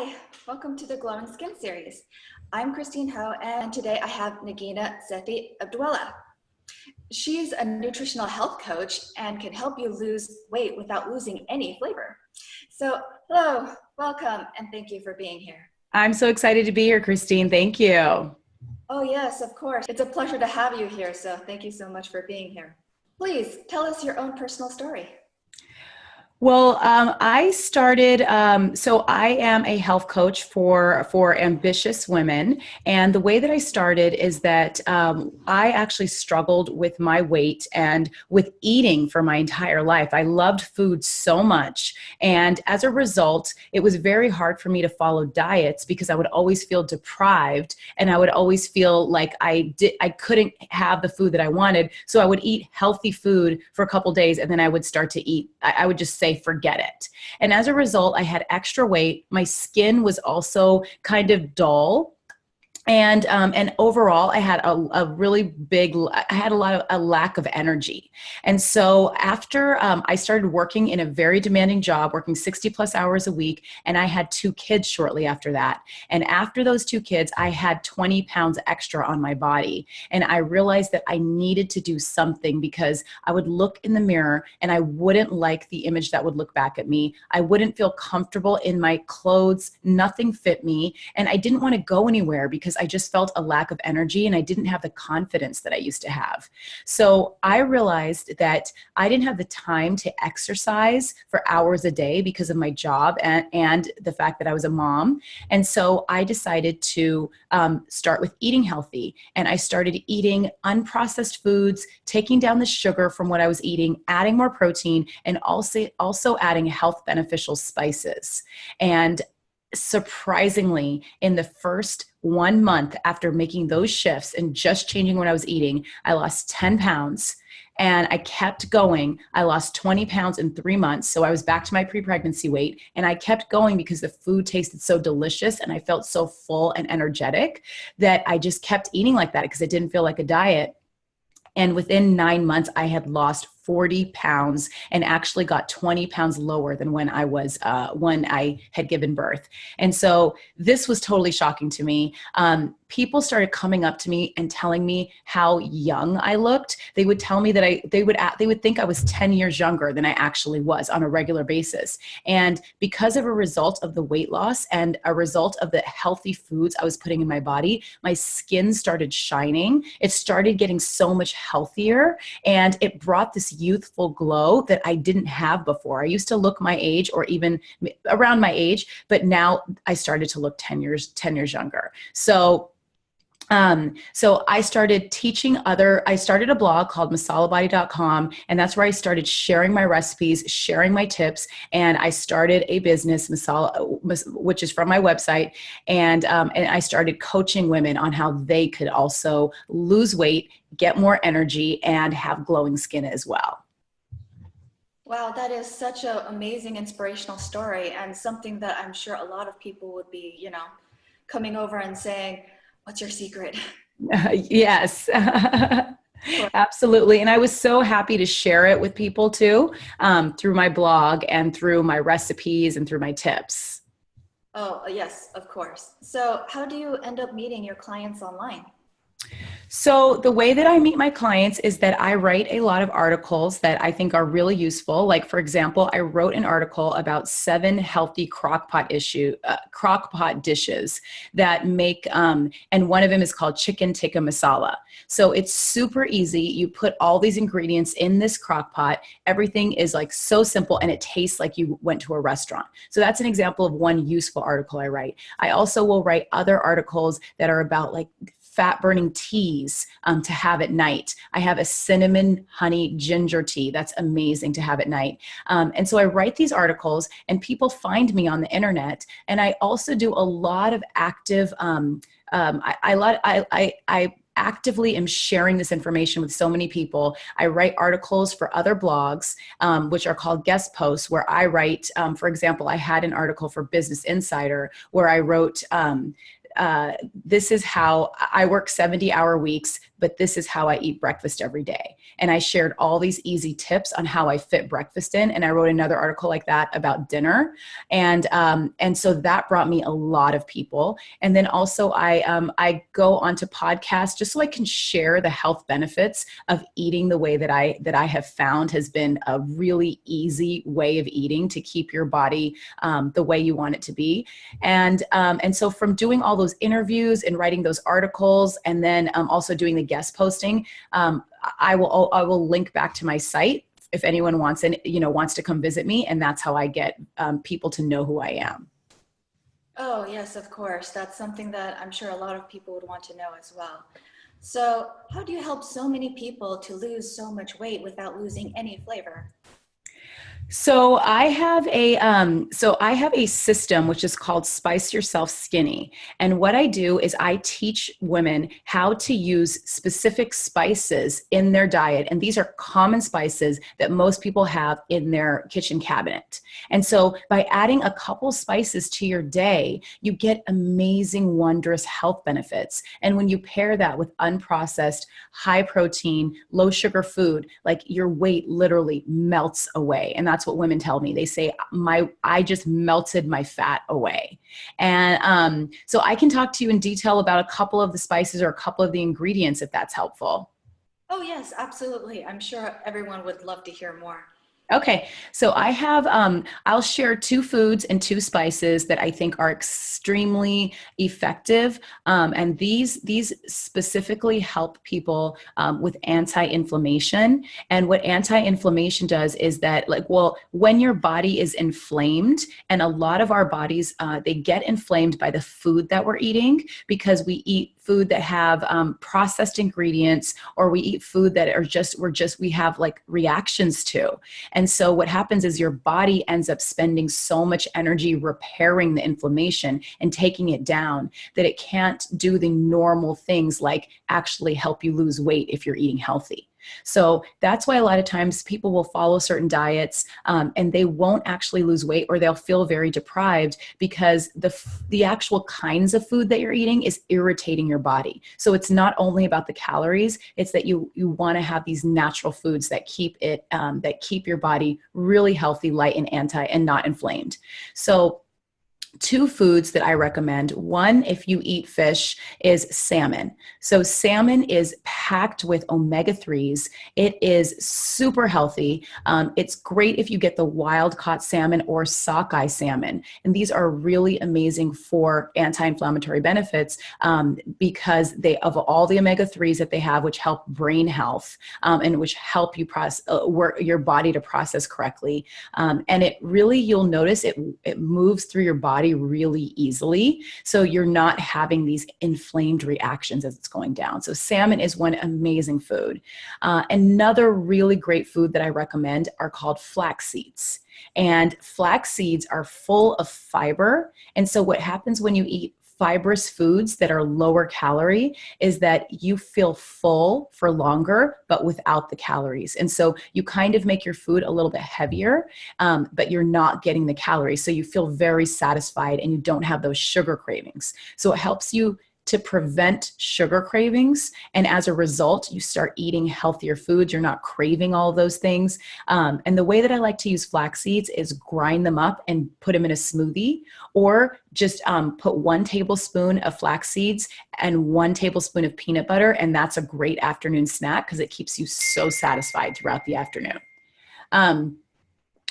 Hi, welcome to the Glowing Skin series. I'm Christine Ho, and today I have Nagina Sethi Abdullah. She's a nutritional health coach and can help you lose weight without losing any flavor. So, hello, welcome, and thank you for being here. I'm so excited to be here, Christine. Thank you. Oh yes, of course. It's a pleasure to have you here, so thank you so much for being here. Please tell us your own personal story. Well, I started, so I am a health coach for ambitious women. And the way that I started is that I actually struggled with my weight and with eating for my entire life. I loved food so much. And as a result, it was very hard for me to follow diets because I would always feel deprived and I would always feel like I couldn't have the food that I wanted. So I would eat healthy food for a couple days and then I would start to eat. I would just say, forget it. And as a result, I had extra weight. My skin was also kind of dull. And overall, I had a really big, I had a lack of energy. And so after I started working in a very demanding job, working 60 plus hours a week, and I had 2 kids shortly after that. And after those 2 kids, I had 20 pounds extra on my body. And I realized that I needed to do something because I would look in the mirror and I wouldn't like the image that would look back at me. I wouldn't feel comfortable in my clothes. Nothing fit me. And I didn't want to go anywhere because I just felt a lack of energy and I didn't have the confidence that I used to have. So I realized that I didn't have the time to exercise for hours a day because of my job and the fact that I was a mom. And so I decided to start with eating healthy. And I started eating unprocessed foods, taking down the sugar from what I was eating, adding more protein, and also adding health beneficial spices. And surprisingly, in the first 1 month after making those shifts and just changing what I was eating, I lost 10 pounds and I kept going. I lost 20 pounds in 3 months. So I was back to my pre-pregnancy weight and I kept going because the food tasted so delicious and I felt so full and energetic that I just kept eating like that because it didn't feel like a diet. And within 9 months, I had lost 40 pounds and actually got 20 pounds lower than when I had given birth. And so this was totally shocking to me. People started coming up to me and telling me how young I looked. They would tell me that they would think I was 10 years younger than I actually was on a regular basis. And because of a result of the weight loss and a result of the healthy foods I was putting in my body, my skin started shining. It started getting so much healthier and it brought this youthful glow that I didn't have before. I used to look my age or even around my age, but now I started to look 10 years younger. So I started I started a blog called masalabody.com, and that's where I started sharing my recipes, sharing my tips, and I started a business, which is from my website, and I started coaching women on how they could also lose weight, get more energy, and have glowing skin as well. Wow, that is such an amazing, inspirational story and something that I'm sure a lot of people would be, coming over and saying, what's your secret? Yes, absolutely. And I was so happy to share it with people too, through my blog and through my recipes and through my tips. Oh, yes, of course. So how do you end up meeting your clients online? So the way that I meet my clients is that I write a lot of articles that I think are really useful. Like, for example, I wrote an article about 7 healthy crockpot dishes that make, and one of them is called chicken tikka masala. So it's super easy. You put all these ingredients in this crockpot. Everything is like so simple and it tastes like you went to a restaurant. So that's an example of one useful article I write. I also will write other articles that are about like fat burning teas to have at night. I have a cinnamon honey ginger tea that's amazing to have at night. And so I write these articles and people find me on the internet. And I also do a lot of active, I actively am sharing this information with so many people. I write articles for other blogs, which are called guest posts, where I write, for example, I had an article for Business Insider where I wrote this is how I work 70-hour weeks, but this is how I eat breakfast every day. And I shared all these easy tips on how I fit breakfast in. And I wrote another article like that about dinner. And so that brought me a lot of people. And then also I go onto podcasts just so I can share the health benefits of eating the way that I have found has been a really easy way of eating to keep your body the way you want it to be. And so from doing all those interviews and writing those articles, and then also doing the guest posting, I will link back to my site if anyone wants to come visit me, and that's how I get people to know who I am. Oh yes, of course. That's something that I'm sure a lot of people would want to know as well. So how do you help so many people to lose so much weight without losing any flavor? So I have a system which is called Spice Yourself Skinny. And what I do is I teach women how to use specific spices in their diet. And these are common spices that most people have in their kitchen cabinet. And so by adding a couple spices to your day, you get amazing, wondrous health benefits. And when you pair that with unprocessed, high protein, low sugar food, like your weight literally melts away. And that's what women tell me. They say, I just melted my fat away. And so I can talk to you in detail about a couple of the spices or a couple of the ingredients if that's helpful. Oh yes, absolutely. I'm sure everyone would love to hear more. Okay, so I have, I'll share 2 foods and 2 spices that I think are extremely effective. And these specifically help people with anti-inflammation. And what anti-inflammation does is that, when your body is inflamed, and a lot of our bodies, they get inflamed by the food that we're eating, because we eat food that have processed ingredients, or we eat food that are we have like reactions to. And so what happens is your body ends up spending so much energy repairing the inflammation and taking it down that it can't do the normal things like actually help you lose weight if you're eating healthy. So that's why a lot of times people will follow certain diets and they won't actually lose weight, or they'll feel very deprived because the actual kinds of food that you're eating is irritating your body. So it's not only about the calories, it's that you want to have these natural foods that keep your body really healthy, light, and not inflamed. So 2 foods that I recommend. One, if you eat fish, is salmon. So salmon is packed with omega-3s. It is super healthy. It's great if you get the wild caught salmon or sockeye salmon. And these are really amazing for anti-inflammatory benefits because of all the omega-3s that they have, which help brain health and which help you work your body to process correctly. And it really, you'll notice it moves through your body really easily. So you're not having these inflamed reactions as it's going down. So salmon is one amazing food. Another really great food that I recommend are called flax seeds. And flax seeds are full of fiber. And so what happens when you eat fibrous foods that are lower calorie is that you feel full for longer, but without the calories. And so you kind of make your food a little bit heavier, but you're not getting the calories. So you feel very satisfied and you don't have those sugar cravings. So it helps you to prevent sugar cravings. And as a result, you start eating healthier foods. You're not craving all of those things. And the way that I like to use flax seeds is grind them up and put them in a smoothie, or just put 1 tablespoon of flax seeds and 1 tablespoon of peanut butter. And that's a great afternoon snack because it keeps you so satisfied throughout the afternoon.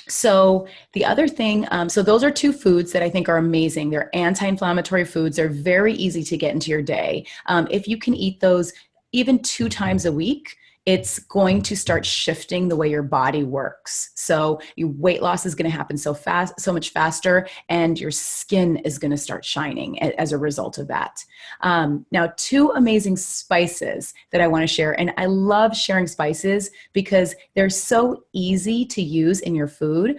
So the other thing, so those are 2 foods that I think are amazing. They're anti-inflammatory foods. They're very easy to get into your day. If you can eat those even 2 times a week, it's going to start shifting the way your body works. So your weight loss is going to happen so much faster, and your skin is going to start shining as a result of that. Now, 2 amazing spices that I want to share, and I love sharing spices because they're so easy to use in your food.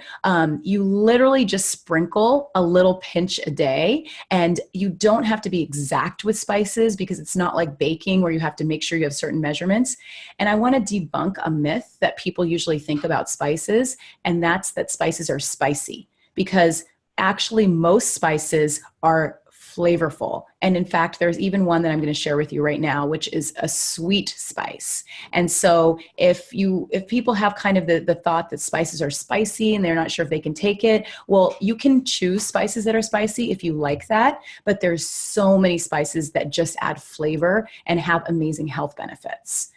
You literally just sprinkle a little pinch a day, and you don't have to be exact with spices because it's not like baking where you have to make sure you have certain measurements. And I want to debunk a myth that people usually think about spices, and that's that spices are spicy, because actually most spices are flavorful. And in fact, there's even one that I'm going to share with you right now, which is a sweet spice. And so if people have kind of the thought that spices are spicy and they're not sure if they can take it, well, you can choose spices that are spicy if you like that, but there's so many spices that just add flavor and have amazing health benefits.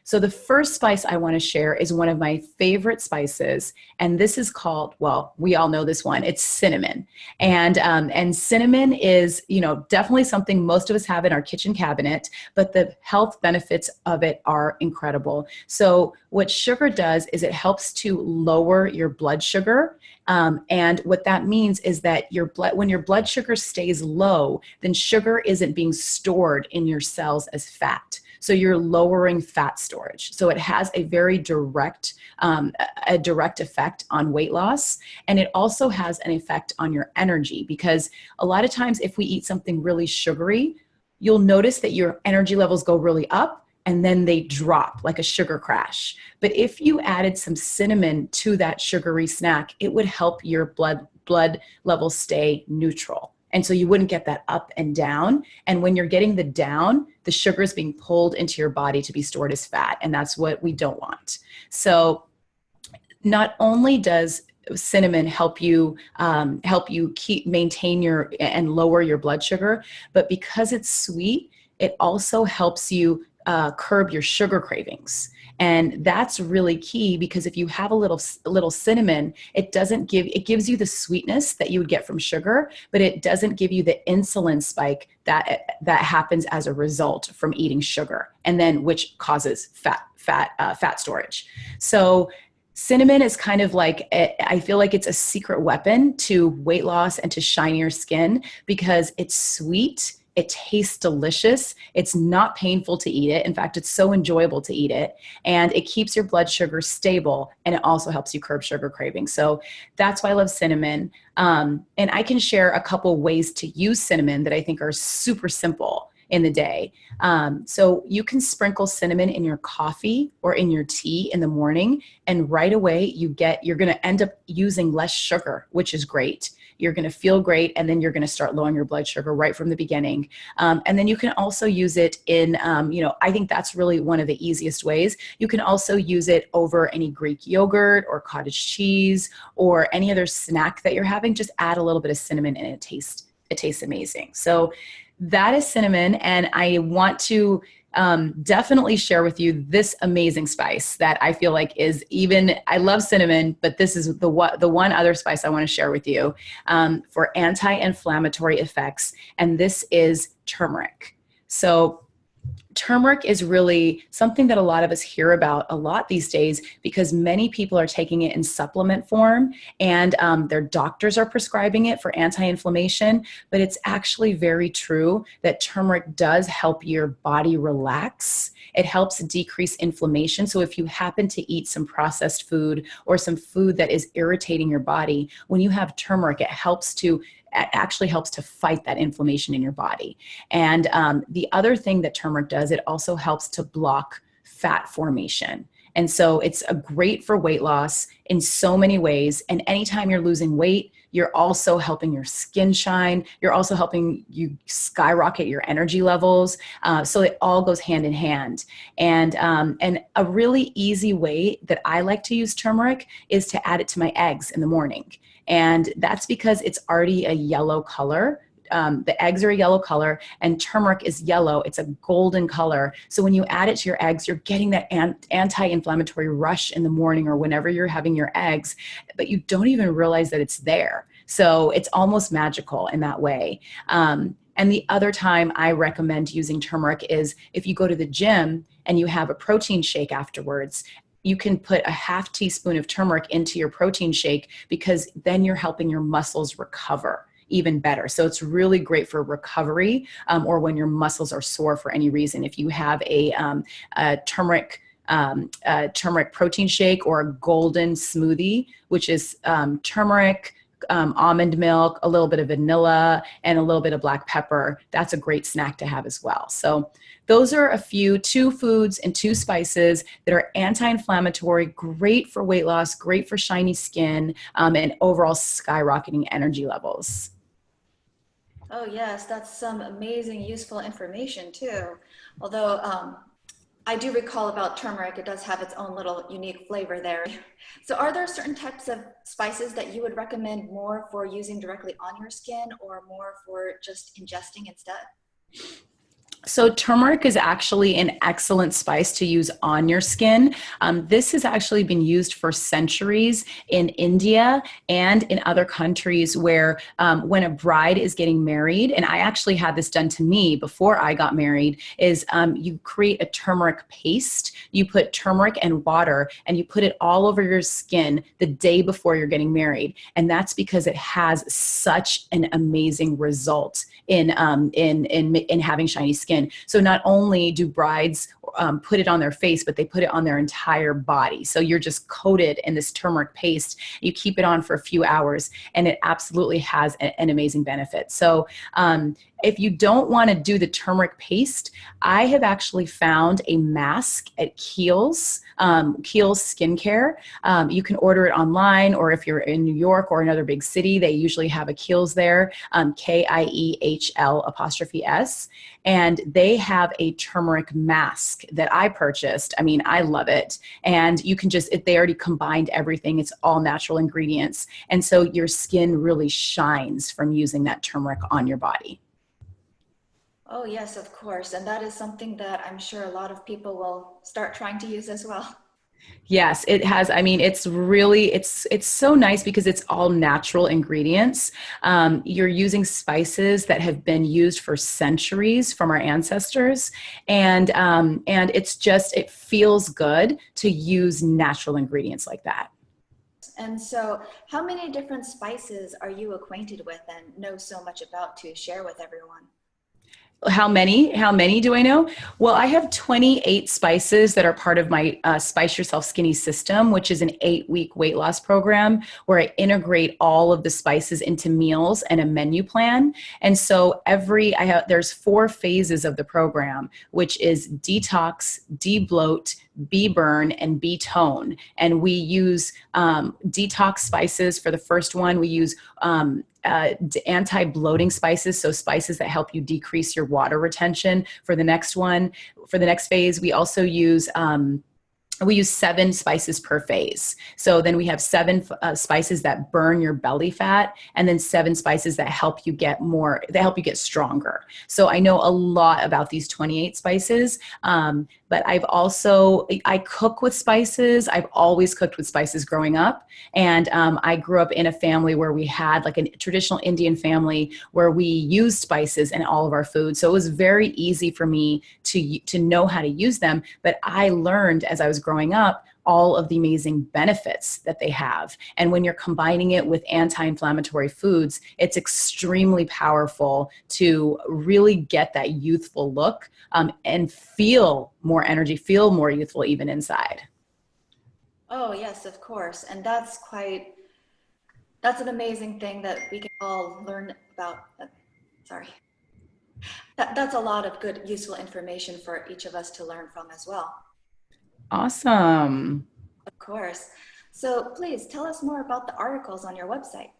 So the first spice I want to share is one of my favorite spices, and this is called, well, we all know this one, it's cinnamon. And cinnamon is, definitely something most of us have in our kitchen cabinet, but the health benefits of it are incredible. So what sugar does is it helps to lower your blood sugar. And what that means is that when your blood sugar stays low, then sugar isn't being stored in your cells as fat. So you're lowering fat storage. So it has a very direct effect on weight loss. And it also has an effect on your energy, because a lot of times if we eat something really sugary, you'll notice that your energy levels go really up and then they drop like a sugar crash. But if you added some cinnamon to that sugary snack, it would help your blood levels stay neutral. And so you wouldn't get that up and down. And when you're getting the down, the sugar is being pulled into your body to be stored as fat. And that's what we don't want. So not only does cinnamon help you maintain and lower your blood sugar, but because it's sweet, it also helps you curb your sugar cravings. And that's really key, because if you have a little cinnamon, it gives you the sweetness that you would get from sugar, but it doesn't give you the insulin spike that happens as a result from eating sugar, and then which causes fat storage. So cinnamon is kind of like, I feel like it's a secret weapon to weight loss and to shinier skin, because it's sweet. It tastes delicious. It's not painful to eat it. In fact, it's so enjoyable to eat it. And it keeps your blood sugar stable. And it also helps you curb sugar cravings. So that's why I love cinnamon. And I can share a couple ways to use cinnamon that I think are super simple in the day. So you can sprinkle cinnamon in your coffee or in your tea in the morning, and right away you're going to end up using less sugar, which is great. You're going to feel great, and then you're going to start lowering your blood sugar right from the beginning. And then you can also use it in, I think that's really one of the easiest ways. You can also use it over any Greek yogurt or cottage cheese or any other snack that you're having. Just add a little bit of cinnamon and it tastes amazing. So that is cinnamon, and I want to definitely share with you this amazing spice that I feel like I love cinnamon, but this is the one other spice I want to share with you for anti-inflammatory effects, and this is turmeric. So turmeric is really something that a lot of us hear about a lot these days, because many people are taking it in supplement form, and their doctors are prescribing it for anti-inflammation. But it's actually very true that turmeric does help your body relax. It helps decrease inflammation. So if you happen to eat some processed food or some food that is irritating your body, when you have turmeric, it actually helps to fight that inflammation in your body. And the other thing that turmeric does, it also helps to block fat formation. And so it's great for weight loss in so many ways. And anytime you're losing weight, you're also helping your skin shine. You're also helping you skyrocket your energy levels. So it all goes hand in hand. And a really easy way that I like to use turmeric is to add it to my eggs in the morning. And that's because it's already a yellow color. The eggs are a yellow color, and turmeric is yellow. It's a golden color. So when you add it to your eggs, you're getting that anti-inflammatory rush in the morning or whenever you're having your eggs, but you don't even realize that it's there. So it's almost magical in that way. And the other time I recommend using turmeric is if you go to the gym and you have a protein shake afterwards. You can put a half teaspoon of turmeric into your protein shake, because then you're helping your muscles recover even better. So it's really great for recovery, or when your muscles are sore for any reason. If you have a turmeric protein shake or a golden smoothie, which is turmeric, almond milk, a little bit of vanilla, and a little bit of black pepper, that's a great snack to have as well. So those are two foods and two spices that are anti-inflammatory, great for weight loss, great for shiny skin, and overall skyrocketing energy levels. Oh yes, that's some amazing, useful information too. Although I do recall about turmeric, it does have its own little unique flavor there. So are there certain types of spices that you would recommend more for using directly on your skin or more for just ingesting instead? So turmeric is actually an excellent spice to use on your skin. This has actually been used for centuries in India and in other countries where when a bride is getting married, and I actually had this done to me before I got married, is you create a turmeric paste. You put turmeric and water and you put it all over your skin the day before you're getting married. And that's because it has such an amazing result in having shiny skin. So not only do brides put it on their face, but they put it on their entire body. So you're just coated in this turmeric paste. You keep it on for a few hours, and it absolutely has an amazing benefit. So if you don't want to do the turmeric paste, I have actually found a mask at Kiehl's Skincare. You can order it online, or if you're in New York or another big city, they usually have a Kiehl's there, KIEHL''S. And they have a turmeric mask that I purchased. I mean, I love it. And you can they already combined everything. It's all natural ingredients. And so your skin really shines from using that turmeric on your body. Oh yes, of course. And that is something that I'm sure a lot of people will start trying to use as well. Yes, it has. I mean, it's really, it's so nice because it's all natural ingredients. You're using spices that have been used for centuries from our ancestors. And it's just, it feels good to use natural ingredients like that. And so how many different spices are you acquainted with and know so much about to share with everyone? How many do I know? Well, I have 28 spices that are part of my Spice Yourself Skinny system, which is an 8-week weight loss program where I integrate all of the spices into meals and a menu plan. And so there's 4 phases of the program, which is detox, de-bloat, B-burn, and B-tone. And we use detox spices for the first one. We use anti-bloating spices, so spices that help you decrease your water retention. For the next one, for the next phase, we also use 7 spices per phase. So then we have 7 spices that burn your belly fat, and then 7 spices that help you get stronger. So I know a lot about these 28 spices, but I cook with spices. I've always cooked with spices growing up. And I grew up in a family where we had like a traditional Indian family where we used spices in all of our food. So it was very easy for me to know how to use them. But I learned as I was growing up all of the amazing benefits that they have. And when you're combining it with anti-inflammatory foods, it's extremely powerful to really get that youthful look and feel more energy, feel more youthful even inside. Oh yes, of course. And that's an amazing thing that we can all learn about. Sorry. That's a lot of good, useful information for each of us to learn from as well. Awesome. Of course. So please tell us more about the articles on your website.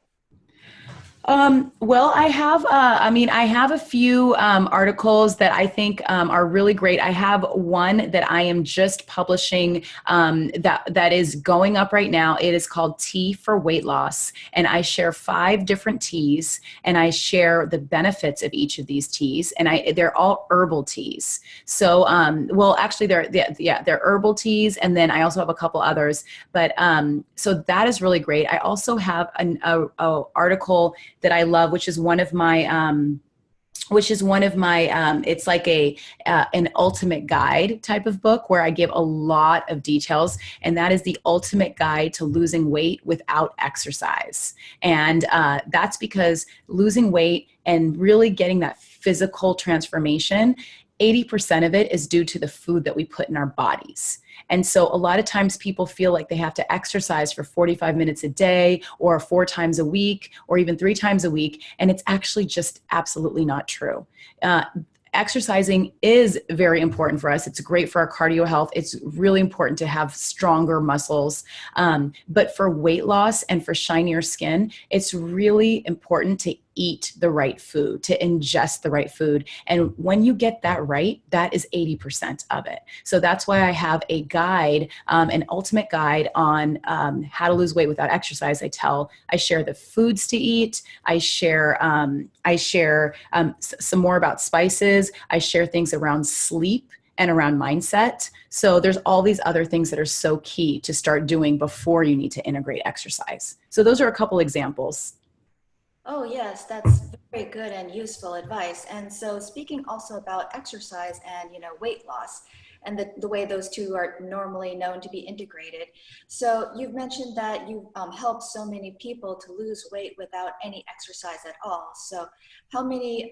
Well, I have a few articles that I think are really great. I have one that I am just publishing that is going up right now. It is called Tea for Weight Loss, and I share 5 different teas, and I share the benefits of each of these teas, and they're all herbal teas. So, well, actually, they're herbal teas, and then I also have a couple others. But so that is really great. I also have an article that I love, which is one of my it's like an ultimate guide type of book where I give a lot of details, and that is the ultimate guide to losing weight without exercise. And that's because losing weight and really getting that physical transformation, 80% of it is due to the food that we put in our bodies. And so a lot of times people feel like they have to exercise for 45 minutes a day or 4 times a week or even 3 times a week. And it's actually just absolutely not true. Exercising is very important for us. It's great for our cardio health. It's really important to have stronger muscles. But for weight loss and for shinier skin, it's really important to eat the right food, to ingest the right food. And when you get that right, that is 80% of it. So that's why I have a guide, an ultimate guide on how to lose weight without exercise. I share the foods to eat. I share some more about spices. I share things around sleep and around mindset. So there's all these other things that are so key to start doing before you need to integrate exercise. So those are a couple examples. Oh yes, that's very good and useful advice. And so speaking also about exercise and weight loss and the way those two are normally known to be integrated. So you've mentioned that you've helped so many people to lose weight without any exercise at all. So how many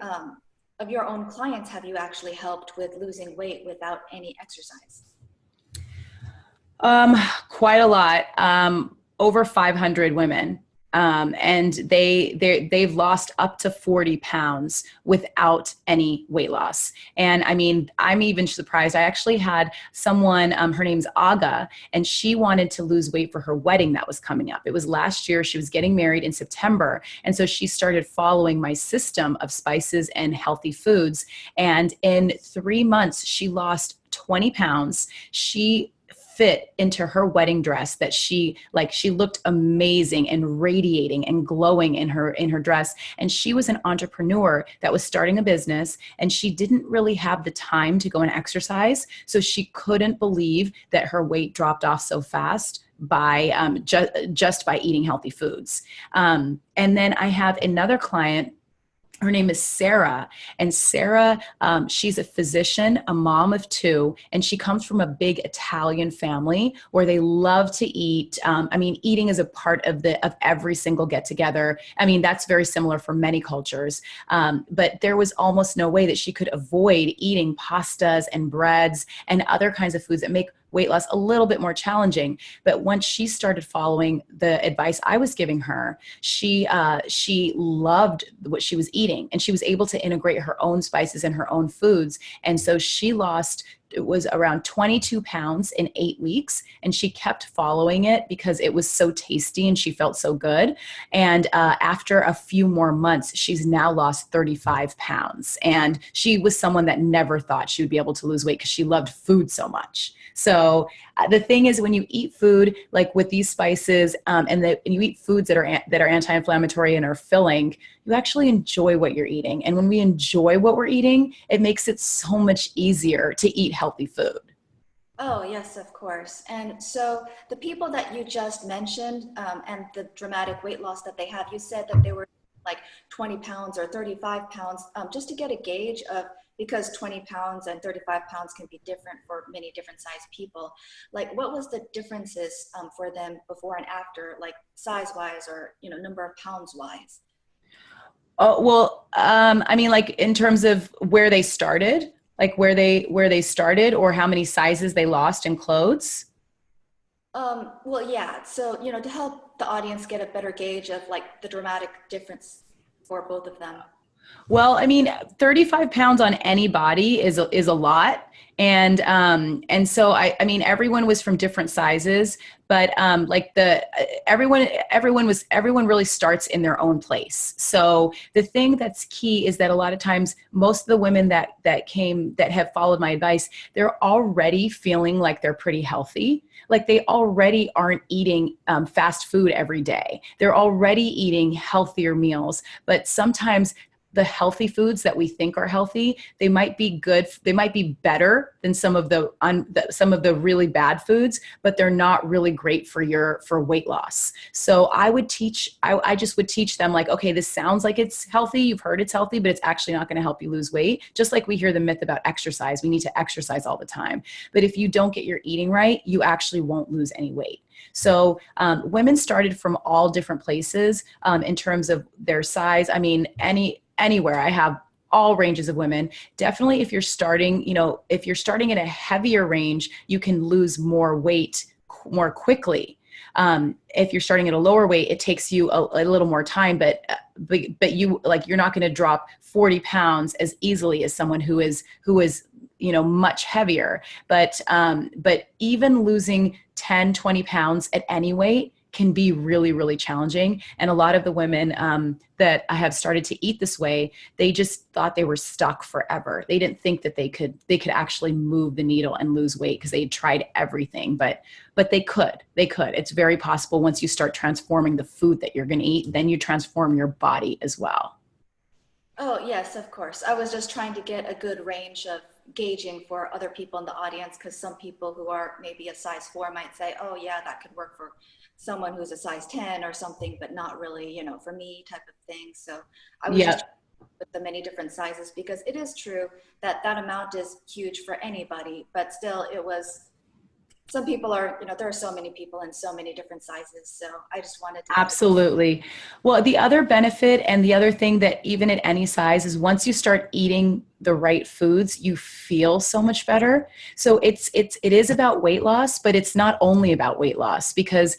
of your own clients have you actually helped with losing weight without any exercise? Quite a lot, over 500 women. And they've lost up to 40 pounds without any weight loss. And I mean, I'm even surprised. I actually had someone, her name's Aga, and she wanted to lose weight for her wedding that was coming up. It was last year. She was getting married in September. And so she started following my system of spices and healthy foods. And in 3 months, she lost 20 pounds. She fit into her wedding dress that she looked amazing and radiating and glowing in her dress. And she was an entrepreneur that was starting a business, and she didn't really have the time to go and exercise. So she couldn't believe that her weight dropped off so fast by just by eating healthy foods. And then I have another client. Her name is Sarah, and Sarah, she's a physician, a mom of 2, and she comes from a big Italian family where they love to eat. I mean, eating is a part of every single get together. I mean, that's very similar for many cultures, but there was almost no way that she could avoid eating pastas and breads and other kinds of foods that make weight loss a little bit more challenging. But once she started following the advice I was giving her, she loved what she was eating, and she was able to integrate her own spices and her own foods. And so she lost, it was around 22 pounds in 8 weeks. And she kept following it because it was so tasty and she felt so good. And after a few more months, she's now lost 35 pounds. And she was someone that never thought she would be able to lose weight because she loved food so much. So the thing is, when you eat food like with these spices, and you eat foods that are anti-inflammatory and are filling, you actually enjoy what you're eating. And when we enjoy what we're eating, it makes it so much easier to eat healthy food. Oh, yes, of course. And so the people that you just mentioned, and the dramatic weight loss that they have, you said that they were like 20 pounds or 35 pounds, just to get a gauge of, because 20 pounds and 35 pounds can be different for many different size people. Like, what was the differences for them before and after, like size-wise or, number of pounds-wise? Oh, well, I mean, like in terms of where they started, or how many sizes they lost in clothes. Well, yeah. So, to help the audience get a better gauge of like the dramatic difference for both of them. Well, I mean, 35 pounds on any body is a lot. And so I mean, everyone was from different sizes, but everyone really starts in their own place. So the thing that's key is that a lot of times, most of the women that have followed my advice, they're already feeling like they're pretty healthy. Like they already aren't eating fast food every day. They're already eating healthier meals, but sometimes the healthy foods that we think are healthy, they might be good. They might be better than some of the really bad foods, but they're not really great for weight loss. So I just would teach them like, okay, this sounds like it's healthy. You've heard it's healthy, but it's actually not going to help you lose weight. Just like we hear the myth about exercise, we need to exercise all the time. But if you don't get your eating right, you actually won't lose any weight. So women started from all different places in terms of their size. I mean, anywhere. I have all ranges of women. Definitely if you're starting at a heavier range, you can lose more weight more quickly. If you're starting at a lower weight, it takes you a little more time, but you're not going to drop 40 pounds as easily as someone who is much heavier. But even losing 10, 20 pounds at any weight can be really, really challenging. And a lot of the women that I have started to eat this way, they just thought they were stuck forever. They didn't think that they could actually move the needle and lose weight because they had tried everything, but they could. It's very possible. Once you start transforming the food that you're going to eat, then you transform your body as well. Oh, yes, of course. I was just trying to get a good range of gauging for other people in the audience, because some people who are maybe a size 4 might say, oh yeah, that could work for someone who's a size 10 or something, but not really, you know, for me, type of thing. So I was just with the many different sizes, because it is true that that amount is huge for anybody, but still it was, some people are, you know, there are so many people in so many different sizes. So I just wanted to. Absolutely. Well, the other benefit and the other thing that even at any size is once you start eating the right foods, you feel so much better. So it is about weight loss, but it's not only about weight loss, because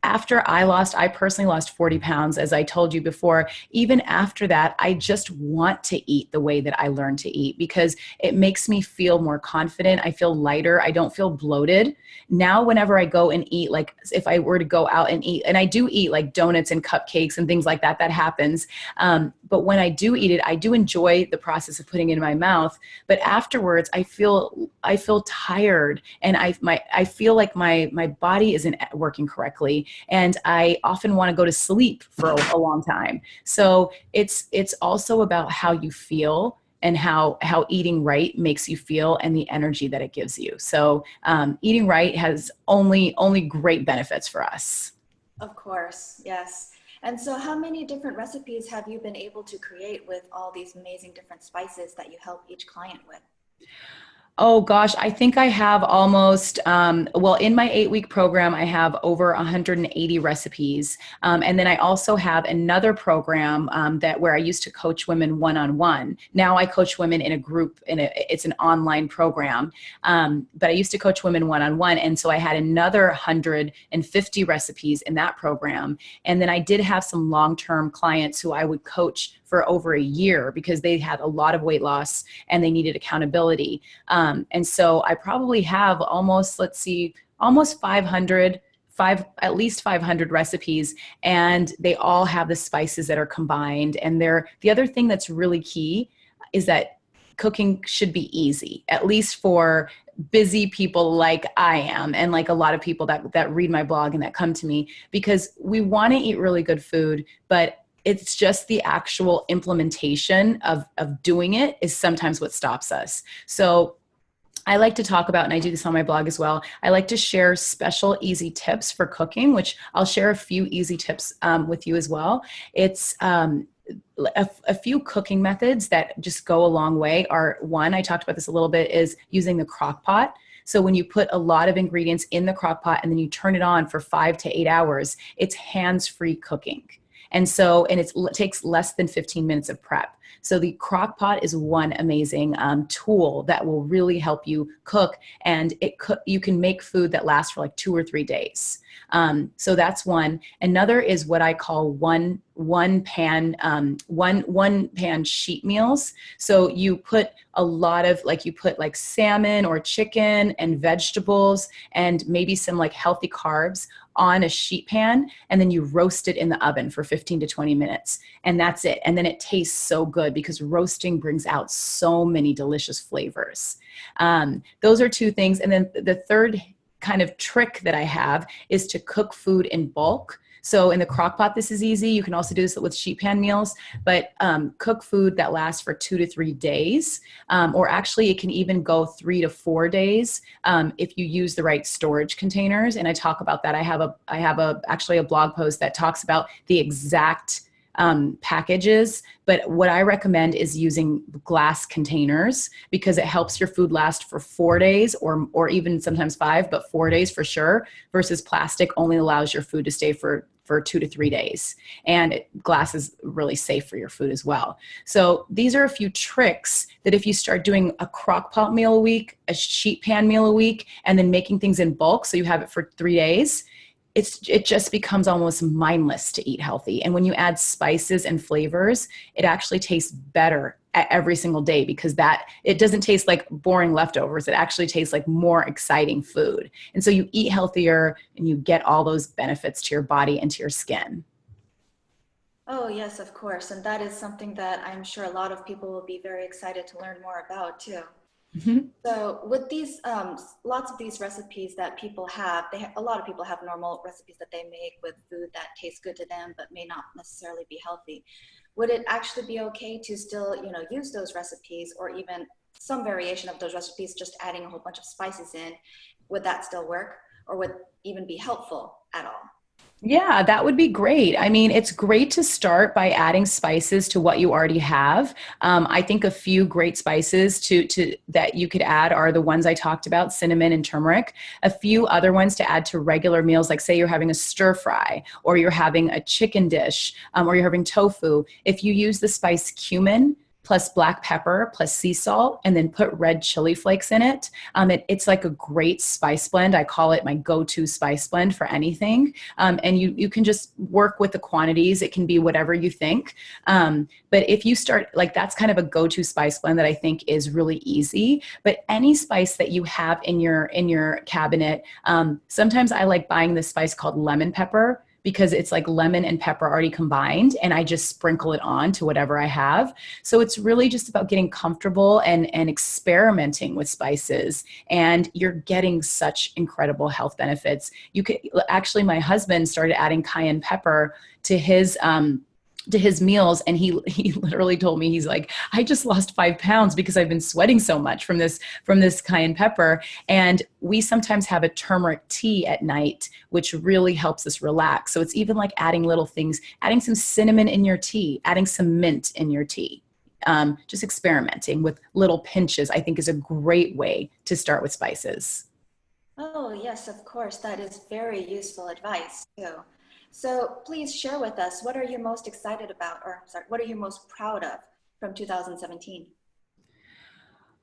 after I personally lost 40 pounds, as I told you before. Even after that, I just want to eat the way that I learned to eat, because it makes me feel more confident. I feel lighter. I don't feel bloated. Now, whenever I go and eat, like if I were to go out and eat, and I do eat like donuts and cupcakes and things like that, that happens. But when I do eat it, I do enjoy the process of putting it in my mouth. But afterwards, I feel tired, and I feel like my body isn't working correctly. And I often want to go to sleep for a long time. So it's also about how you feel and how eating right makes you feel and the energy that it gives you. So eating right has only great benefits for us. Of course, yes. And so how many different recipes have you been able to create with all these amazing different spices that you help each client with? Oh gosh, I think I have almost, well, in my 8-week program, I have over 180 recipes. And then I also have another program where I used to coach women one-on-one. Now I coach women in a group, it's an online program. But I used to coach women one-on-one. And so I had another 150 recipes in that program. And then I did have some long-term clients who I would coach for over a year because they had a lot of weight loss and they needed accountability. And so I probably have almost, almost 500, at least 500 recipes, and they all have the spices that are combined. And the other thing that's really key is that cooking should be easy, at least for busy people like I am, and like a lot of people that read my blog and that come to me, because we want to eat really good food, but it's just the actual implementation of doing it is sometimes what stops us. So I like to talk about, and I do this on my blog as well, I like to share special easy tips for cooking, which I'll share a few easy tips with you as well. It's a few cooking methods that just go a long way are, one, I talked about this a little bit, is using the crock pot. So when you put a lot of ingredients in the crock pot and then you turn it on for 5 to 8 hours, it's hands-free cooking. And it takes less than 15 minutes of prep. So the crock pot is one amazing tool that will really help you cook, and you can make food that lasts for like 2 or 3 days. So that's one. Another is what I call one pan sheet meals. So you put a lot of you put like salmon or chicken and vegetables and maybe some like healthy carbs on a sheet pan, and then you roast it in the oven for 15 to 20 minutes. And that's it. And then it tastes so good because roasting brings out so many delicious flavors. Those are 2 things. And then the third kind of trick that I have is to cook food in bulk. So in the crock pot, this is easy. You can also do this with sheet pan meals, but cook food that lasts for 2 to 3 days, or actually it can even go 3 to 4 days if you use the right storage containers. And I talk about that. I have actually a blog post that talks about the exact packages, but what I recommend is using glass containers because it helps your food last for 4 days or even sometimes 5, but 4 days for sure, versus plastic only allows your food to stay for 2 to 3 days. And glass is really safe for your food as well. So these are a few tricks that if you start doing a crock pot meal a week, a sheet pan meal a week, and then making things in bulk so you have it for 3 days, it just becomes almost mindless to eat healthy. And when you add spices and flavors, it actually tastes better every single day, because it doesn't taste like boring leftovers. It actually tastes like more exciting food. And so you eat healthier and you get all those benefits to your body and to your skin. Oh, yes, of course. And that is something that I'm sure a lot of people will be very excited to learn more about too. Mhm. So with these, lots of these recipes that people have, a lot of people have normal recipes that they make with food that tastes good to them, but may not necessarily be healthy. Would it actually be okay to still, use those recipes, or even some variation of those recipes, just adding a whole bunch of spices in? Would that still work, or would even be helpful at all? Yeah, that would be great. I mean, it's great to start by adding spices to what you already have. I think a few great spices to that you could add are the ones I talked about, cinnamon and turmeric. A few other ones to add to regular meals, like say you're having a stir fry, or you're having a chicken dish, or you're having tofu. If you use the spice cumin plus black pepper plus sea salt, and then put red chili flakes in it, it's like a great spice blend. I call it my go-to spice blend for anything. And you can just work with the quantities. It can be whatever you think. But if you start, like, that's kind of a go-to spice blend that I think is really easy. But any spice that you have in your cabinet, sometimes I like buying this spice called lemon pepper, because it's like lemon and pepper already combined, and I just sprinkle it on to whatever I have. So it's really just about getting comfortable and experimenting with spices, and you're getting such incredible health benefits. You could actually, my husband started adding cayenne pepper to his meals, and he literally told me, he's like, I just lost 5 pounds because I've been sweating so much from this cayenne pepper. And we sometimes have a turmeric tea at night, which really helps us relax. So it's even like adding little things, adding some cinnamon in your tea, adding some mint in your tea. Just experimenting with little pinches, I think, is a great way to start with spices. Oh, yes, of course. That is very useful advice too. So please share with us, what are you most excited about, or sorry, what are you most proud of from 2017?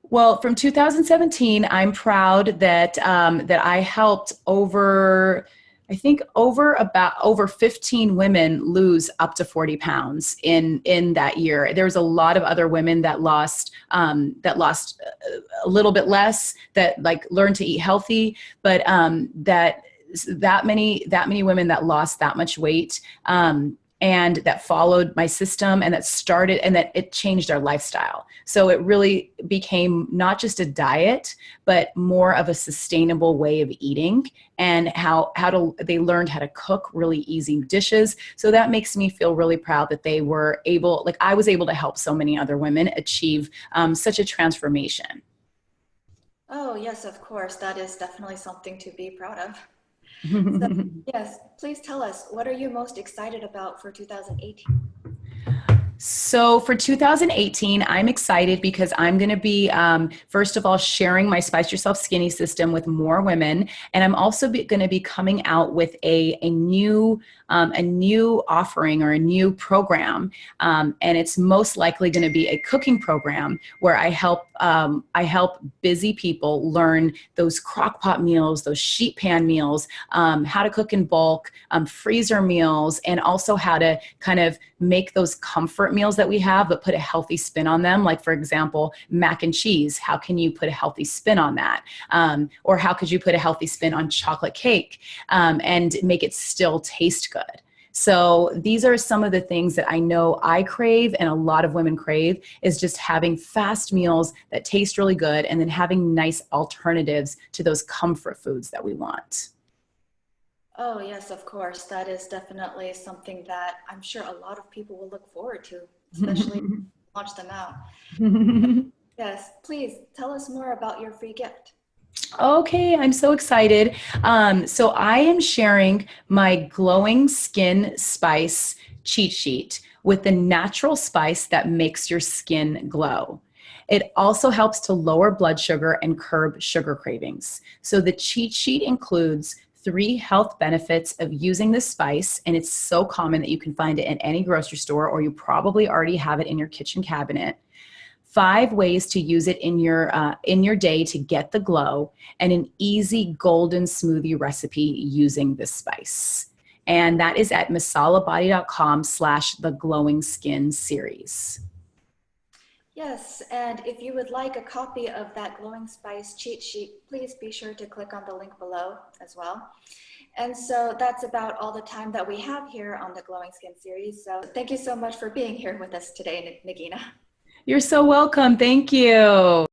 Well, from 2017, I'm proud that that I helped over 15 women lose up to 40 pounds in that year. There was a lot of other women that lost a little bit less, that like learned to eat healthy, but that many women that lost that much weight, and that followed my system, and that it changed their lifestyle. So it really became not just a diet, but more of a sustainable way of eating, and they learned how to cook really easy dishes. So that makes me feel really proud that I was able to help so many other women achieve such a transformation. Oh, yes, of course. That is definitely something to be proud of. So, yes, please tell us, what are you most excited about for 2018? So for 2018, I'm excited because I'm going to be, first of all, sharing my Spice Yourself Skinny system with more women. And I'm also going to be coming out with a new offering, or a new program. And it's most likely going to be a cooking program where I help busy people learn those crock pot meals, those sheet pan meals, how to cook in bulk, freezer meals, and also how to kind of make those comfort meals that we have, but put a healthy spin on them. Like, for example, mac and cheese. How can you put a healthy spin on that? Or how could you put a healthy spin on chocolate cake, and make it still taste good? So these are some of the things that I know I crave, and a lot of women crave, is just having fast meals that taste really good, and then having nice alternatives to those comfort foods that we want. Oh, yes, of course. That is definitely something that I'm sure a lot of people will look forward to, especially launch them out. Yes, please tell us more about your free gift. Okay, I'm so excited. So I am sharing my glowing skin spice cheat sheet with the natural spice that makes your skin glow. It also helps to lower blood sugar and curb sugar cravings. So the cheat sheet includes 3 health benefits of using this spice, and it's so common that you can find it in any grocery store, or you probably already have it in your kitchen cabinet. 5 ways to use it in your day to get the glow, and an easy golden smoothie recipe using this spice. And that is at masalabody.com/the glowing skin series. Yes, and if you would like a copy of that Glowing Spice cheat sheet, please be sure to click on the link below as well. And so that's about all the time that we have here on the Glowing Skin series. So thank you so much for being here with us today, Nagina. You're so welcome. Thank you.